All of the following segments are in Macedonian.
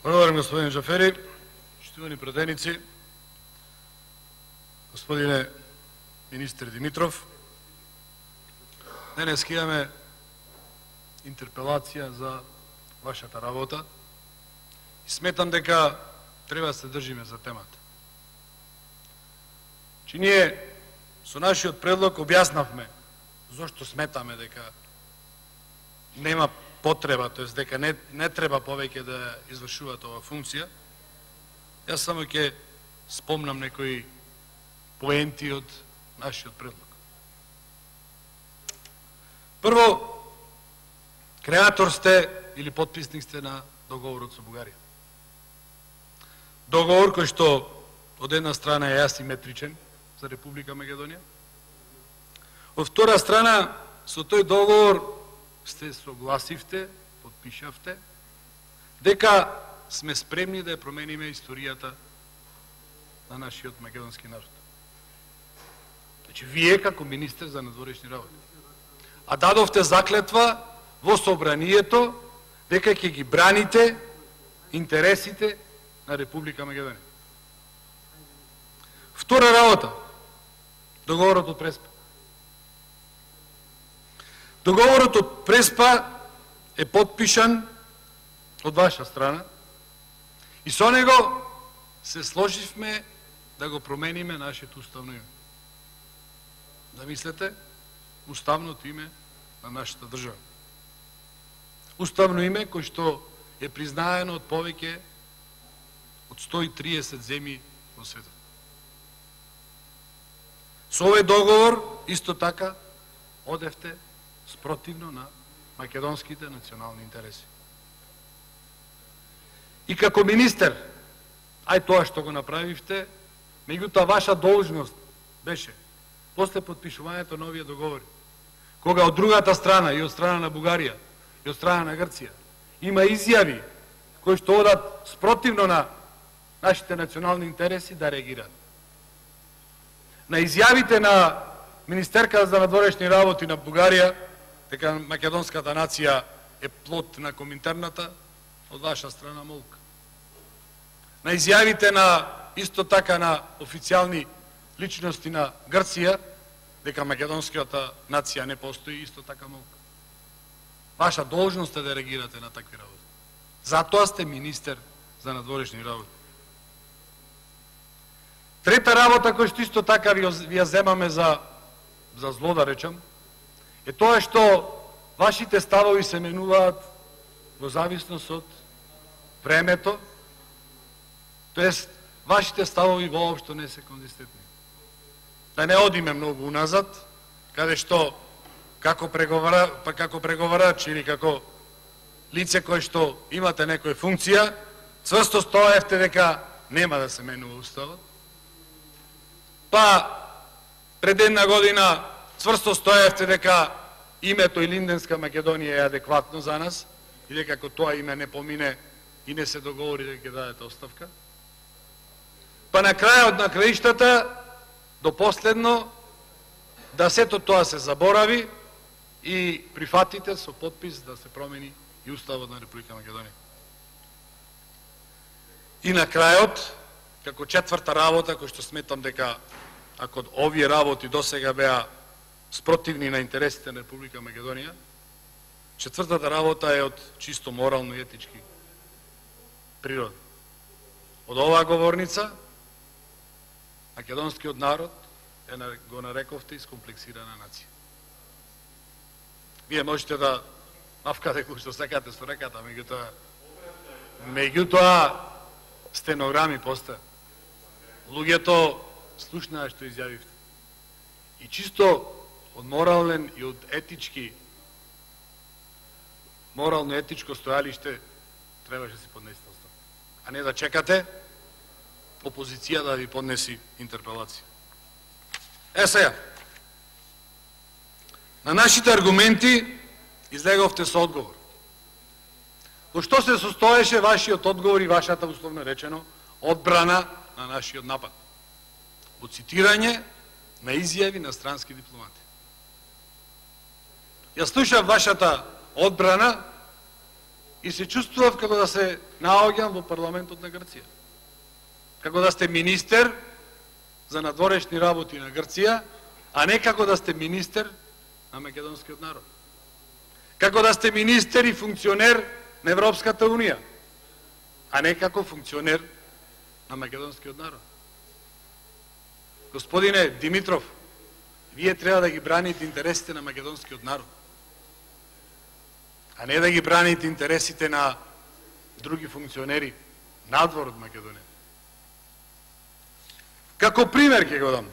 Благодарам, господин Джафери. Штивани пратеници, господине министр Димитров, денес имаме интерпелација за вашата работа и сметам дека треба да се држиме за темата. Че ние со нашиот предлог објаснавме зошто сметаме дека нема потреба, тоест дека не треба повеќе да извршуваат ова функција. Јас само ќе спомнам некои поенти од нашиот предлог. Прво, креатор сте или потписник сте на договорот со Бугарија. Договор кој што од една страна е асиметричен за Република Македонија. Од втора страна, со тој договор сте согласивте, подпишавте, дека сме спремни да ја промениме историјата на нашиот македонски народ. Значи, вие како министер за надворешни работи. А дадовте заклетва во собранието дека ќе ги браните интересите на Република Македонија. Втора работа, договорот од Преспа. Договорот од Преспа е подпишан од ваша страна и со него се сложивме да го промениме нашето уставно име. Да мислете, уставното име на нашата држава. Уставно име кој што е признаено од повеќе од 130 земји во светот. Со овој договор, исто така, одевте спротивно на македонските национални интереси. И како министер, ај тоа што го направивте, меѓутоа ваша должност беше, после подпишувањето на овие договори, кога од другата страна, и од страна на Бугарија, и од страна на Грција, има изјави кои што одат спротивно на нашите национални интереси, да реагираат. На изјавите на министерката за надворешни работи на Бугарија, дека македонската нација е плод на Коминтерната, од ваша страна молка. На изјавите на, исто така, на официјални личности на Грција, дека македонската нација не постои, исто така молка. Ваша должност е да реагирате на такви работи. Затоа сте министер за надворешни работи. Трета работа која што исто така ви ја земаме за зло, да речам, е тоа што вашите ставови се менуваат во зависност од времето, тоест вашите ставови воопшто не се конзистентни. Да не одиме многу уназад, каде што како преговарач или како лице кој што имате некоја функција, цврсто стоевте дека нема да се менува уставот. Па пред една година цврсто стоевте дека името Илинденска Македонија е адекватно за нас и дека ако тоа име не помине и не се договори дека ќе дадете оставка. Па на крајот на краиштата, до последно, да сето тоа се заборави и прифатите со подпис да се промени и уставот на Република Македонија. И на крајот, како четврта работа, кој што сметам дека ако овие работи досега беа спротивни на интересите на Република Македонија, четвртата работа е од чисто морално и етички природа. Од оваа говорница, македонскиот народ го нарековте искомплексирана нација. Вие можете да мавкате кој што сакате со реката, меѓутоа стенограми постојат. Луѓето слушнаа што изјавивте. И чисто од морален и од морално-етичко стојалиште требаше да си поднесете оставка. А не да чекате опозиција да ви поднеси интерпелација. Сега, на нашите аргументи излеговте со одговор. Во што се состоеше вашиот одговор и вашата, условно речено, одбрана на нашиот напад? Во цитирање на изјави на странски дипломати. Ја слушав вашата одбрана и се чувствував како да се наоѓам во парламентот на Грција. Како да сте министер за надворешни работи на Грција, а не како да сте министер на македонскиот народ. Како да сте министер и функционер на Европската Унија, а не како функционер на македонскиот народ. Господине Димитров, вие треба да ги браните интересите на македонскиот народ, а не да ги браните интересите на други функционери надвор од Македонија. Како пример ќе го дам.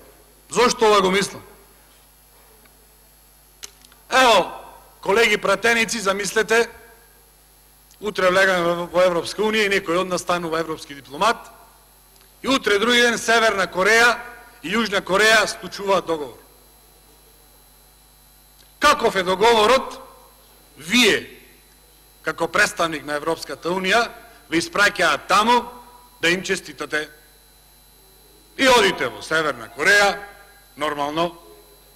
Зошто ова го мислам? Ево, колеги пратеници, замислете, утре влегаме во Европска Унија и некој од нас станува европски дипломат и утре други ден Северна Кореја и Јужна Кореја склучуваат договор. Каков е договорот? Вие, како представник на Европската Унија, ве испраќаат таму да им честитате. И одите во Северна Кореја, нормално,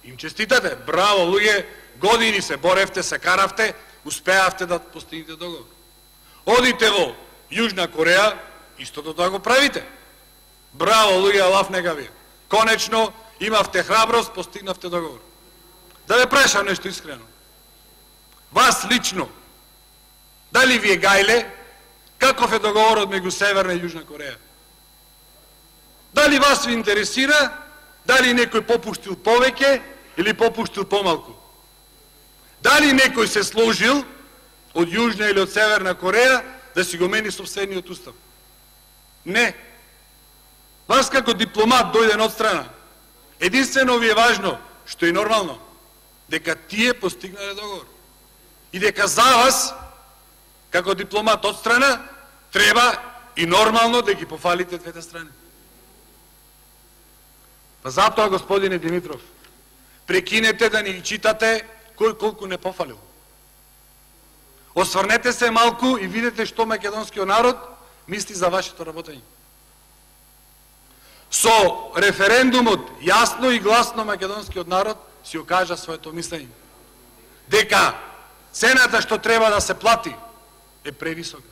им честитате. Браво, луѓе, години се боревте, се каравте, успеавте да постигнете договор. Одите во Јужна Кореја, истото да го правите. Браво, луѓе, лав нега вие. Конечно, имавте храброст, постигнавте договор. Да ве прашам нешто искрено. Вас лично, дали ви е гајле, каков е договорот меѓу Северна и Јужна Кореја? Дали вас ви интересира, дали некој попуштил повеќе или попуштил помалку? Дали некој се сложил од Јужна или од Северна Кореја да си го мени сопствениот устав? Не. Вас како дипломат дојден од страна, единствено ви е важно, што е нормално, дека тие постигнале договор. И дека за вас, како дипломат од страна, треба и нормално да ги пофалите двете страни. Па затоа, господине Димитров, прекинете да ни читате кој колку не пофалил. Осврнете се малку и видите што македонскиот народ мисли за вашето работење. Со референдумот јасно и гласно македонскиот народ си окажа своето мислење. Дека цената што треба да се плати е превисока.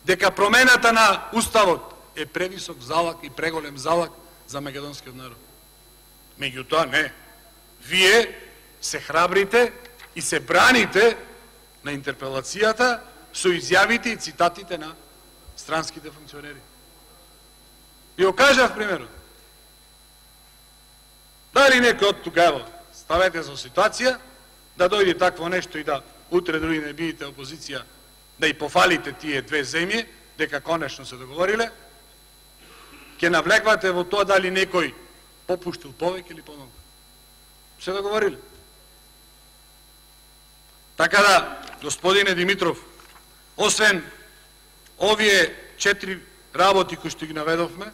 Дека промената на уставот е превисок залак и преголем залак за македонскиот народ. Меѓутоа не. Вие се храбрите и се браните на интерпелацијата со изјавите и цитатите на странските функционери. И го кажав примерот. Дали некој од тука, ставете за ситуација, да дојде такво нешто и да утре други не бидете опозиција, да и пофалите тие две земји, дека конечно се договориле, ќе навлеквате во тоа дали некој попуштил повеќе или помалку. Се договориле. Така да, господине Димитров, освен овие 4 работи кои што ги наведовме,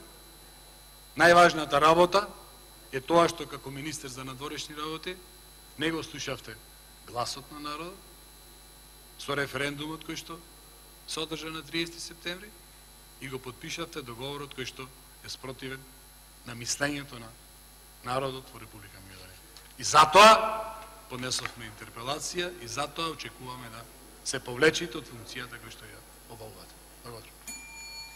најважната работа е тоа што како министер за надворешни работи не го слушавте гласот на народот со референдумот кој што се одржа на 30 септември и го подпишавте договорот кој што е спротивен на мислењето на народот во Република Македонија. И затоа поднесовме интерпелација и затоа очекуваме да се повлечите од функцијата кој што ја обавувате. Благодарам.